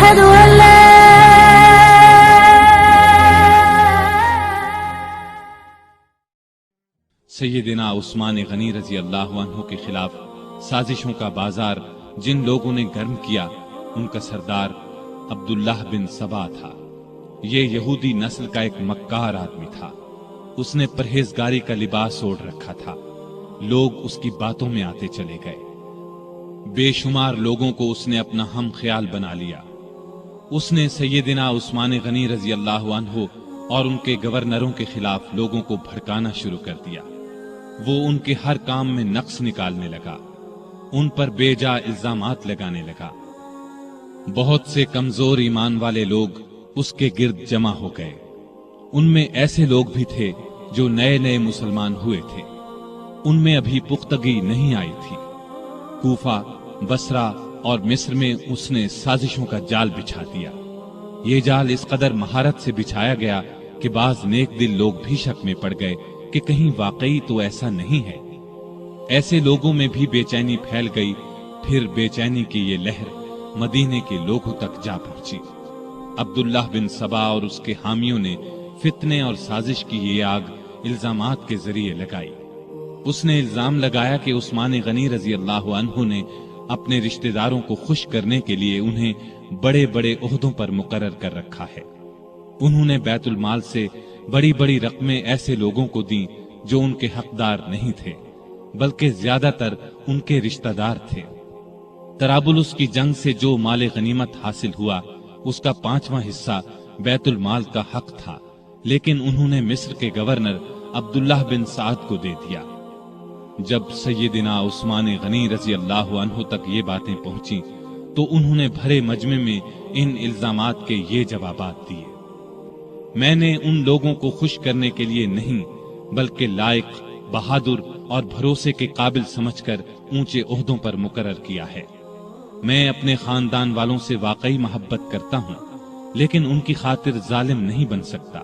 أشهد أن لا سیدنا عثمان غنی رضی اللہ عنہ کے خلاف سازشوں کا بازار جن لوگوں نے گرم کیا ان کا سردار عبداللہ بن سبا تھا۔ یہ یہودی نسل کا ایک مکار آدمی تھا۔ اس نے پرہیزگاری کا لباس اوڑھ رکھا تھا۔ لوگ اس کی باتوں میں آتے چلے گئے۔ بے شمار لوگوں کو اس نے اپنا ہم خیال بنا لیا۔ اس نے سیدنا عثمان غنی رضی اللہ عنہ اور ان کے گورنروں کے خلاف لوگوں کو بھڑکانا شروع کر دیا۔ وہ ان کے ہر کام میں نقص نکالنے لگا، ان پر بے جا الزامات لگانے لگا۔ بہت سے کمزور ایمان والے لوگ اس کے گرد جمع ہو گئے۔ ان میں ایسے لوگ بھی تھے جو نئے نئے مسلمان ہوئے تھے، ان میں ابھی پختگی نہیں آئی تھی۔ کوفہ، بصرہ اور مصر میں اس نے سازشوں کا جال بچھا دیا۔ یہ جال اس قدر مہارت سے بچھایا گیا کہ بعض نیک دل لوگ بھی شک میں پڑ گئے کہ کہیں واقعی تو ایسا نہیں ہے۔ ایسے لوگوں میں بھی بے چینی پھیل گئی۔ پھر بے چینی کی یہ لہر مدینے کے لوگوں تک جا پہنچی۔ عبداللہ بن سبا اور اس کے حامیوں نے فتنے اور سازش کی یہ آگ الزامات کے ذریعے لگائی۔ اس نے الزام لگایا کہ عثمان غنی رضی اللہ عنہ نے اپنے رشتہ داروں کو خوش کرنے کے لیے انہیں بڑے بڑے عہدوں پر مقرر کر رکھا ہے۔ انہوں نے بیت المال سے بڑی بڑی رقمیں ایسے لوگوں کو دیں جو ان کے حقدار نہیں تھے، بلکہ زیادہ تر ان کے رشتہ دار تھے۔ طرابلس کی جنگ سے جو مال غنیمت حاصل ہوا اس کا 5واں حصہ بیت المال کا حق تھا، لیکن انہوں نے مصر کے گورنر عبداللہ بن سعد کو دے دیا۔ جب سیدنا عثمان غنی رضی اللہ عنہ تک یہ باتیں پہنچیں تو انہوں نے بھرے مجمع میں ان الزامات کے یہ جوابات دیے۔ میں نے ان لوگوں کو خوش کرنے کے لیے نہیں بلکہ لائق، بہادر اور بھروسے کے قابل سمجھ کر اونچے عہدوں پر مقرر کیا ہے۔ میں اپنے خاندان والوں سے واقعی محبت کرتا ہوں، لیکن ان کی خاطر ظالم نہیں بن سکتا۔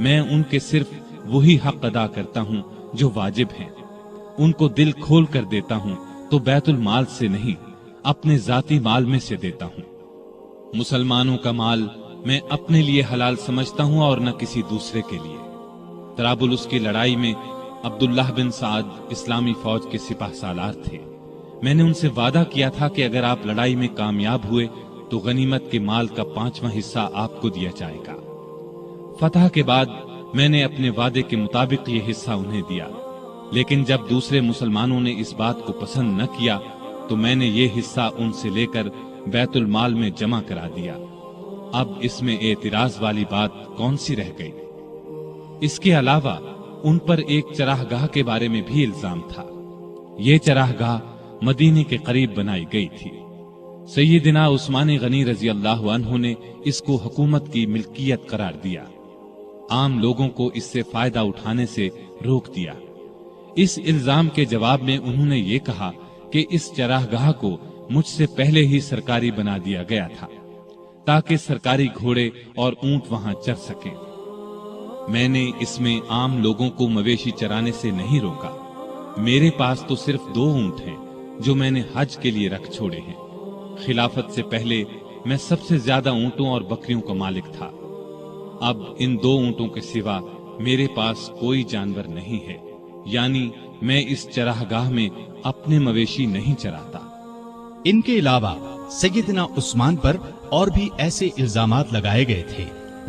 میں ان کے صرف وہی حق ادا کرتا ہوں جو واجب ہیں۔ ان کو دل کھول کر دیتا ہوں تو بیت المال سے نہیں، اپنے ذاتی مال میں سے دیتا ہوں۔ مسلمانوں کا مال میں اپنے لیے حلال سمجھتا ہوں اور نہ کسی دوسرے کے لیے۔ طرابلس کی لڑائی میں عبداللہ بن سعد اسلامی فوج کے سپاہ سالار تھے۔ میں نے ان سے وعدہ کیا تھا کہ اگر آپ لڑائی میں کامیاب ہوئے تو غنیمت کے مال کا 5واں حصہ آپ کو دیا جائے گا۔ فتح کے بعد میں نے اپنے وعدے کے مطابق یہ حصہ انہیں دیا، لیکن جب دوسرے مسلمانوں نے اس بات کو پسند نہ کیا تو میں نے یہ حصہ ان سے لے کر بیت المال میں جمع کرا دیا۔ اب اس میں اعتراض والی بات کون سی رہ گئی؟ اس کے علاوہ ان پر ایک چراہ گاہ کے بارے میں بھی الزام تھا۔ یہ چراہ گاہ مدینے کے قریب بنائی گئی تھی۔ سیدنا عثمان غنی رضی اللہ عنہ نے اس کو حکومت کی ملکیت قرار دیا۔ عام لوگوں کو اس سے فائدہ اٹھانے سے روک دیا۔ اس الزام کے جواب میں انہوں نے یہ کہا کہ اس چراہ گاہ کو مجھ سے پہلے ہی سرکاری بنا دیا گیا تھا تاکہ سرکاری گھوڑے اور اونٹ وہاں چر سکیں۔ میں نے اس میں عام لوگوں کو مویشی چرانے سے نہیں روکا۔ میرے پاس تو صرف 2 اونٹ ہیں جو میں نے حج کے لیے رکھ چھوڑے ہیں۔ خلافت سے پہلے میں سب سے زیادہ اونٹوں اور بکریوں کا مالک تھا۔ اب ان 2 اونٹوں کے سوا میرے پاس کوئی جانور نہیں ہے، یعنی میں اس چراہ گاہ میں اپنے مویشی نہیں چراتا۔ ان کے علاوہ سیدنا عثمان پر اور بھی ایسے الزامات لگائے گئے تھے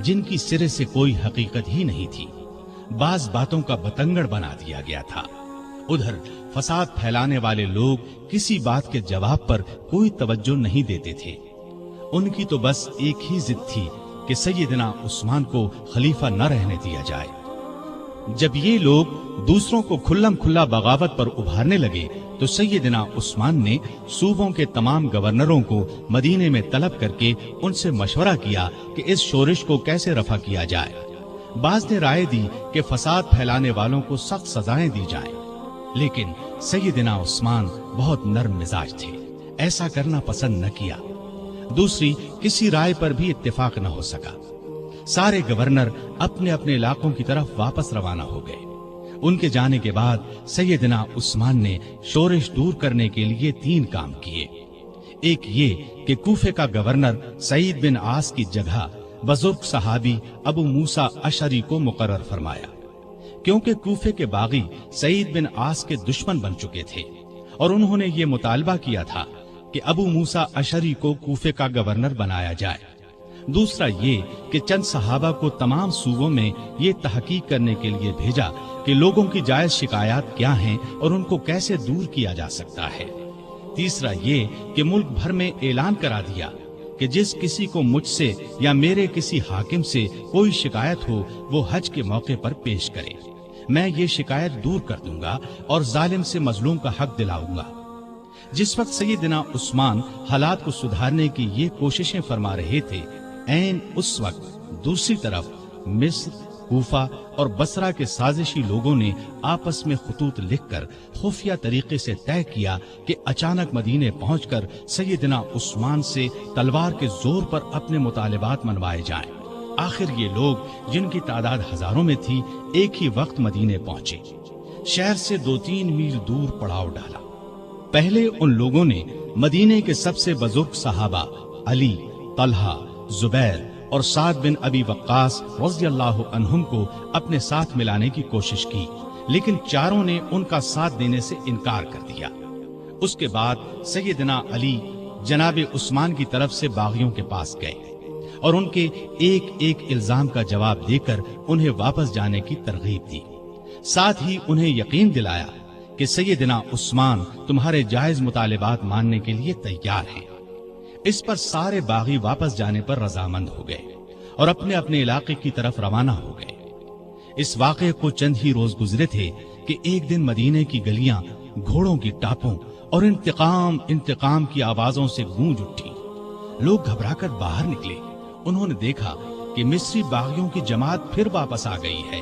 جن کی سرے سے کوئی حقیقت ہی نہیں تھی۔ بعض باتوں کا بتنگڑ بنا دیا گیا تھا۔ ادھر فساد پھیلانے والے لوگ کسی بات کے جواب پر کوئی توجہ نہیں دیتے تھے۔ ان کی تو بس ایک ہی ضد تھی کہ سیدنا عثمان کو خلیفہ نہ رہنے دیا جائے۔ جب یہ لوگ دوسروں کو کھلم کھلا بغاوت پر ابھارنے لگے تو سیدنا عثمان نے صوبوں کے تمام گورنروں کو مدینے میں طلب کر کے ان سے مشورہ کیا کہ اس شورش کو کیسے رفع کیا جائے۔ بعض نے رائے دی کہ فساد پھیلانے والوں کو سخت سزائیں دی جائیں، لیکن سیدنا عثمان بہت نرم مزاج تھے، ایسا کرنا پسند نہ کیا۔ دوسری کسی رائے پر بھی اتفاق نہ ہو سکا۔ سارے گورنر اپنے اپنے علاقوں کی طرف واپس روانہ ہو گئے۔ ان کے جانے کے بعد سیدنا عثمان نے شورش دور کرنے کے لیے 3 کام کیے۔ ایک یہ کہ کوفے کا گورنر سعید بن عاص کی جگہ بزرگ صحابی ابو موسیٰ اشعری کو مقرر فرمایا، کیونکہ کوفے کے باغی سعید بن عاص کے دشمن بن چکے تھے اور انہوں نے یہ مطالبہ کیا تھا کہ ابو موسیٰ اشعری کو کوفے کا گورنر بنایا جائے۔ دوسرا یہ کہ چند صحابہ کو تمام صوبوں میں یہ تحقیق کرنے کے لیے بھیجا کہ لوگوں کی جائز شکایات کیا ہیں اور ان کو کیسے دور کیا جا سکتا ہے۔ تیسرا یہ کہ ملک بھر میں اعلان کرا دیا کہ جس کسی کو مجھ سے یا میرے کسی حاکم سے کوئی شکایت ہو وہ حج کے موقع پر پیش کرے، میں یہ شکایت دور کر دوں گا اور ظالم سے مظلوم کا حق دلاؤں گا۔ جس وقت سیدنا عثمان حالات کو سدھارنے کی یہ کوششیں فرما رہے تھے، عین اس وقت دوسری طرف مصر، کوفہ اور بصرہ کے سازشی لوگوں نے آپس میں خطوط لکھ کر خفیہ طریقے سے طے کیا کہ اچانک مدینے پہنچ کر سیدنا عثمان سے تلوار کے زور پر اپنے مطالبات منوائے جائیں۔ آخر یہ لوگ جن کی تعداد ہزاروں میں تھی ایک ہی وقت مدینے پہنچے، شہر سے 2-3 میل دور پڑاؤ ڈالا۔ پہلے ان لوگوں نے مدینے کے سب سے بزرگ صحابہ علی، طلحہ، زبیر اور سعد بن ابی وقاص رضی اللہ عنہم کو اپنے ساتھ ملانے کی کوشش کی، لیکن چاروں نے ان کا ساتھ دینے سے انکار کر دیا۔ اس کے بعد سیدنا علی جناب عثمان کی طرف سے باغیوں کے پاس گئے اور ان کے ایک ایک الزام کا جواب دے کر انہیں واپس جانے کی ترغیب دی، ساتھ ہی انہیں یقین دلایا کہ سیدنا عثمان تمہارے جائز مطالبات ماننے کے لیے تیار ہیں۔ اس پر سارے باغی واپس جانے پر رضامند ہو گئے اور اپنے اپنے علاقے کی طرف روانہ ہو گئے۔ اس واقعے کو چند ہی روز گزرے تھے کہ ایک دن مدینے کی گلیاں گھوڑوں کی ٹاپوں اور انتقام انتقام کی آوازوں سے گونج اٹھی۔ لوگ گھبرا کر باہر نکلے، انہوں نے دیکھا کہ مصری باغیوں کی جماعت پھر واپس آ گئی ہے۔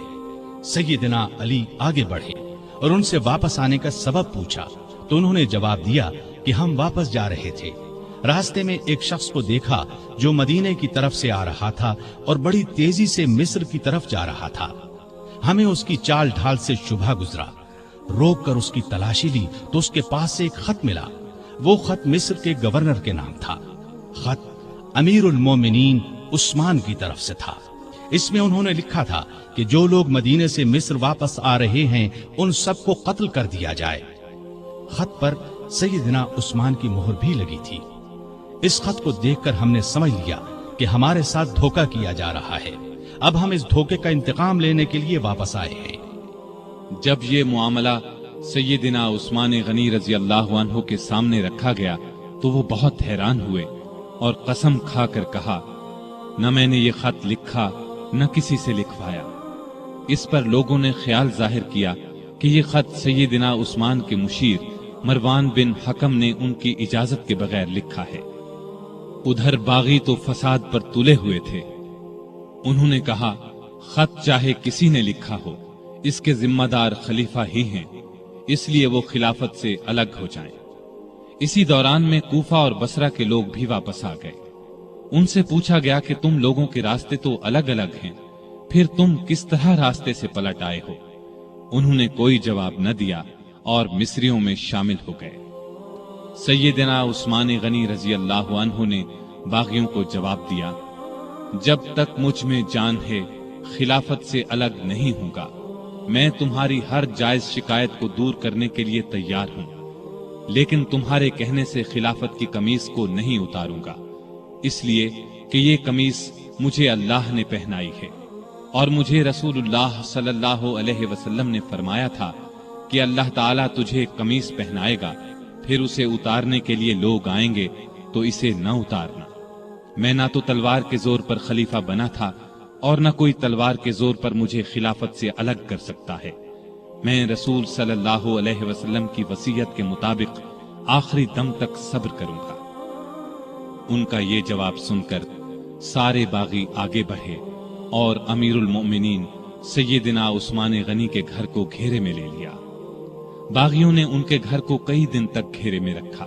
سیدنا علی آگے بڑھے اور ان سے واپس آنے کا سبب پوچھا تو انہوں نے جواب دیا کہ ہم واپس جا رہے تھے، راستے میں ایک شخص کو دیکھا جو مدینے کی طرف سے آ رہا تھا اور بڑی تیزی سے مصر کی طرف جا رہا تھا۔ ہمیں اس کی چال ڈھال سے شبہ گزرا، روک کر اس کی تلاشی لی تو اس کے پاس سے ایک خط ملا۔ وہ خط مصر کے گورنر کے نام تھا۔ خط امیر المومنین عثمان کی طرف سے تھا۔ اس میں انہوں نے لکھا تھا کہ جو لوگ مدینے سے مصر واپس آ رہے ہیں ان سب کو قتل کر دیا جائے۔ خط پر سیدنا عثمان کی مہر بھی لگی تھی۔ اس خط کو دیکھ کر ہم نے سمجھ لیا کہ ہمارے ساتھ دھوکہ کیا جا رہا ہے، اب ہم اس دھوکے کا انتقام لینے کے لیے واپس آئے ہیں۔ جب یہ معاملہ سیدنا عثمان غنی رضی اللہ عنہ کے سامنے رکھا گیا تو وہ بہت حیران ہوئے اور قسم کھا کر کہا، نہ میں نے یہ خط لکھا نہ کسی سے لکھوایا۔ اس پر لوگوں نے خیال ظاہر کیا کہ یہ خط سیدنا عثمان کے مشیر مروان بن حکم نے ان کی اجازت کے بغیر لکھا ہے۔ ادھر باغی تو فساد پر تلے ہوئے تھے۔ انہوں نے کہا، خط چاہے کسی نے لکھا ہو، اس کے ذمہ دار خلیفہ ہی ہیں، اس لیے وہ خلافت سے الگ ہو جائیں۔ اسی دوران میں کوفہ اور بصرہ کے لوگ بھی واپس آ گئے۔ ان سے پوچھا گیا کہ تم لوگوں کے راستے تو الگ الگ ہیں، پھر تم کس طرح راستے سے پلٹ آئے ہو؟ انہوں نے کوئی جواب نہ دیا اور مصریوں میں شامل ہو گئے۔ سیدنا عثمان غنی رضی اللہ عنہ نے باغیوں کو جواب دیا، جب تک مجھ میں جان ہے خلافت سے الگ نہیں ہوں گا۔ میں تمہاری ہر جائز شکایت کو دور کرنے کے لیے تیار ہوں، لیکن تمہارے کہنے سے خلافت کی قمیص کو نہیں اتاروں گا، اس لیے کہ یہ قمیص مجھے اللہ نے پہنائی ہے اور مجھے رسول اللہ صلی اللہ علیہ وسلم نے فرمایا تھا کہ اللہ تعالیٰ تجھے قمیص پہنائے گا، پھر اسے اتارنے کے لیے لوگ آئیں گے تو اسے نہ اتارنا۔ میں نہ تو تلوار کے زور پر خلیفہ بنا تھا اور نہ کوئی تلوار کے زور پر مجھے خلافت سے الگ کر سکتا ہے۔ میں رسول صلی اللہ علیہ وسلم کی وصیت کے مطابق آخری دم تک صبر کروں گا۔ ان کا یہ جواب سن کر سارے باغی آگے بڑھے اور امیر المؤمنین سیدنا عثمان غنی کے گھر کو گھیرے میں لے لیا۔ باغیوں نے ان کے گھر کو کئی دن تک گھیرے میں رکھا۔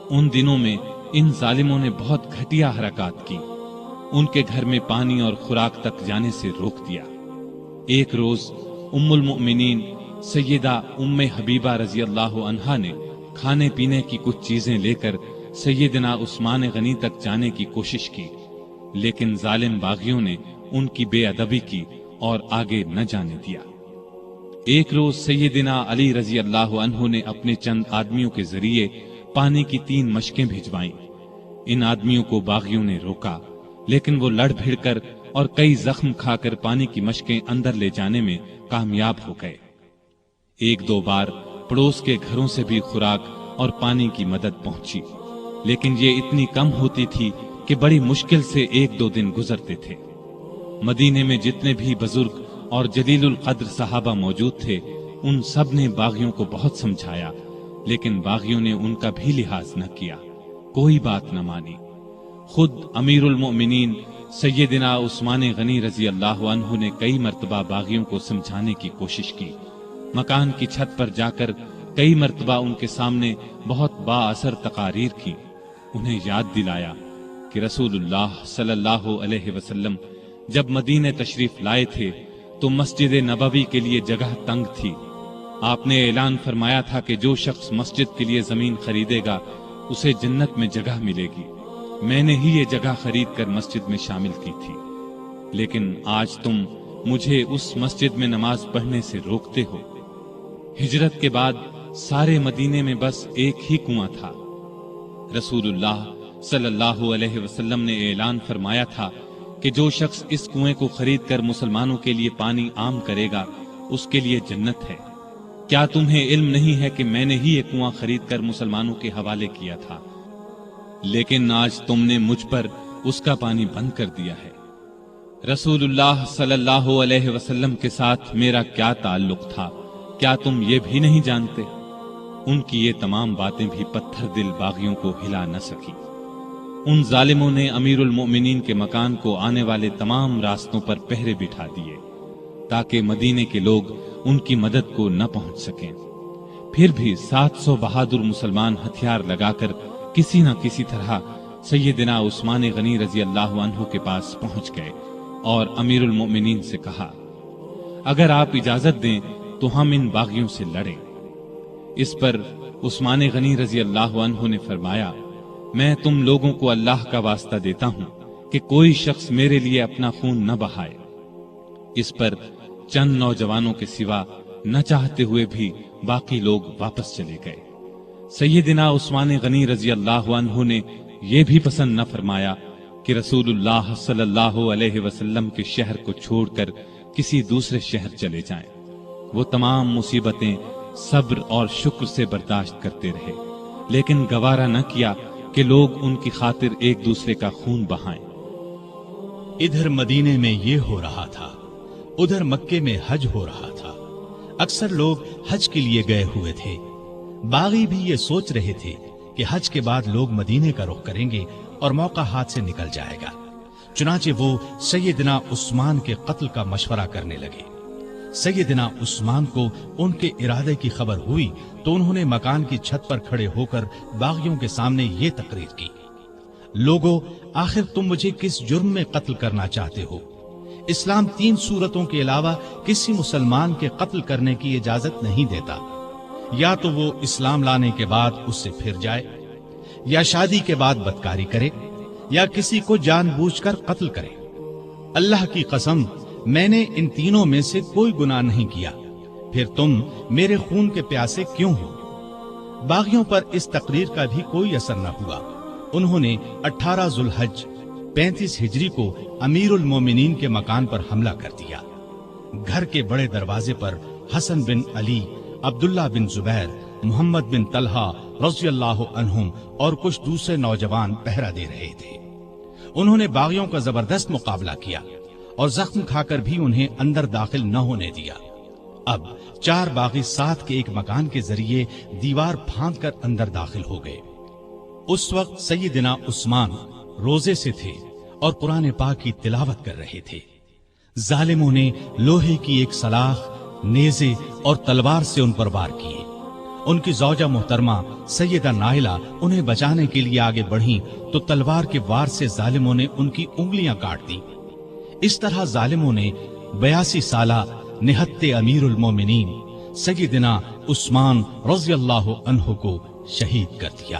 ان دنوں میں ان ظالموں نے بہت گھٹیا حرکات کی، ان کے گھر میں پانی اور خوراک تک جانے سے روک دیا۔ ایک روز ام المؤمنین سیدہ ام حبیبہ رضی اللہ عنہا نے کھانے پینے کی کچھ چیزیں لے کر سیدنا عثمان غنی تک جانے کی کوشش کی، لیکن ظالم باغیوں نے ان کی بے ادبی کی اور آگے نہ جانے دیا۔ ایک روز سیدنا علی رضی اللہ عنہ نے اپنے چند آدمیوں کے ذریعے پانی کی 3 مشکیں بھجوائیں۔ ان آدمیوں کو باغیوں نے روکا، لیکن وہ لڑ بھڑ کر اور کئی زخم کھا کر پانی کی مشکیں اندر لے جانے میں کامیاب ہو گئے۔ 1-2 بار پڑوس کے گھروں سے بھی خوراک اور پانی کی مدد پہنچی، لیکن یہ اتنی کم ہوتی تھی کہ بڑی مشکل سے 1-2 دن گزرتے تھے۔ مدینے میں جتنے بھی بزرگ اور جلیل القدر صحابہ موجود تھے، ان سب نے باغیوں کو بہت سمجھایا، لیکن باغیوں نے ان کا بھی لحاظ نہ کیا، کوئی بات نہ مانی۔ خود امیر المؤمنین سیدنا عثمان غنی رضی اللہ عنہ نے کئی مرتبہ باغیوں کو سمجھانے کی کوشش کی، مکان کی چھت پر جا کر کئی مرتبہ ان کے سامنے بہت با اثر تقاریر کی، انہیں یاد دلایا کہ رسول اللہ صلی اللہ علیہ وسلم جب مدینہ تشریف لائے تھے تو مسجد نبوی کے لیے جگہ تنگ تھی۔ آپ نے اعلان فرمایا تھا کہ جو شخص مسجد کے لیے زمین خریدے گا اسے جنت میں جگہ ملے گی۔ میں نے ہی یہ جگہ خرید کر مسجد میں شامل کی تھی، لیکن آج تم مجھے اس مسجد میں نماز پڑھنے سے روکتے ہو۔ ہجرت کے بعد سارے مدینے میں بس ایک ہی کنواں تھا۔ رسول اللہ صلی اللہ علیہ وسلم نے اعلان فرمایا تھا کہ جو شخص اس کنویں کو خرید کر مسلمانوں کے لیے پانی عام کرے گا اس کے لیے جنت ہے۔ کیا تمہیں علم نہیں ہے کہ میں نے ہی یہ کنواں خرید کر مسلمانوں کے حوالے کیا تھا، لیکن آج تم نے مجھ پر اس کا پانی بند کر دیا ہے۔ رسول اللہ صلی اللہ علیہ وسلم کے ساتھ میرا کیا تعلق تھا، کیا تم یہ بھی نہیں جانتے؟ ان کی یہ تمام باتیں بھی پتھر دل باغیوں کو ہلا نہ سکی۔ ان ظالموں نے امیر المؤمنین کے مکان کو آنے والے تمام راستوں پر پہرے بٹھا دیے تاکہ مدینے کے لوگ ان کی مدد کو نہ پہنچ سکیں۔ پھر بھی 700 بہادر مسلمان ہتھیار لگا کر کسی نہ کسی طرح سیدنا عثمان غنی رضی اللہ عنہ کے پاس پہنچ گئے اور امیر المؤمنین سے کہا، اگر آپ اجازت دیں تو ہم ان باغیوں سے لڑیں۔ اس پر عثمان غنی رضی اللہ عنہ نے فرمایا، میں تم لوگوں کو اللہ کا واسطہ دیتا ہوں کہ کوئی شخص میرے لیے اپنا خون نہ بہائے۔ اس پر چند نوجوانوں کے سوا نہ چاہتے ہوئے بھی باقی لوگ واپس چلے گئے۔ سیدنا عثمان غنی رضی اللہ عنہ نے یہ بھی پسند نہ فرمایا کہ رسول اللہ صلی اللہ علیہ وسلم کے شہر کو چھوڑ کر کسی دوسرے شہر چلے جائیں۔ وہ تمام مصیبتیں صبر اور شکر سے برداشت کرتے رہے، لیکن گوارا نہ کیا کہ لوگ ان کی خاطر ایک دوسرے کا خون بہائیں۔ ادھر مدینے میں یہ ہو رہا تھا، ادھر مکے میں حج ہو رہا تھا۔ اکثر لوگ حج کے لیے گئے ہوئے تھے۔ باغی بھی یہ سوچ رہے تھے کہ حج کے بعد لوگ مدینے کا رخ کریں گے اور موقع ہاتھ سے نکل جائے گا۔ چنانچہ وہ سیدنا عثمان کے قتل کا مشورہ کرنے لگے۔ سیدنا عثمان کو ان کے ارادے کی خبر ہوئی تو انہوں نے مکان کی چھت پر کھڑے ہو کر باغیوں کے سامنے یہ تقریر کی، لوگو، آخر تم مجھے کس جرم میں قتل کرنا چاہتے ہو؟ اسلام 3 صورتوں کے علاوہ کسی مسلمان کے قتل کرنے کی اجازت نہیں دیتا۔ یا تو وہ اسلام لانے کے بعد اس سے پھر جائے، یا شادی کے بعد بدکاری کرے، یا کسی کو جان بوجھ کر قتل کرے۔ اللہ کی قسم، میں نے ان تینوں میں سے کوئی گناہ نہیں کیا، پھر تم میرے خون کے پیاسے کیوں ہو؟ باغیوں پر اس تقریر کا بھی کوئی اثر نہ ہوا۔ انہوں نے 18 ذوالحج 35 ہجری کو امیر المومنین کے مکان پر حملہ کر دیا۔ گھر کے بڑے دروازے پر حسن بن علی، عبداللہ بن زبیر، محمد بن طلحہ رضی اللہ عنہم اور کچھ دوسرے نوجوان پہرا دے رہے تھے۔ انہوں نے باغیوں کا زبردست مقابلہ کیا اور زخم کھا کر بھی انہیں اندر داخل نہ ہونے دیا۔ اب 4 باغی ساتھ کے ایک مکان کے ذریعے دیوار پھاند کر اندر داخل ہو گئے۔ اس وقت سیدنا عثمان روزے سے تھے اور قرآن پاک کی تلاوت کر رہے تھے۔ ظالموں نے لوہے کی ایک سلاخ، نیزے اور تلوار سے ان پر وار کیے۔ ان کی زوجہ محترمہ سیدہ نائلہ انہیں بچانے کے لیے آگے بڑھیں تو تلوار کے وار سے ظالموں نے ان کی انگلیاں کاٹ دیں۔ اس طرح ظالموں نے 82 سالہ نہتے امیر المومنین سیدنا عثمان رضی اللہ عنہ کو شہید کر دیا۔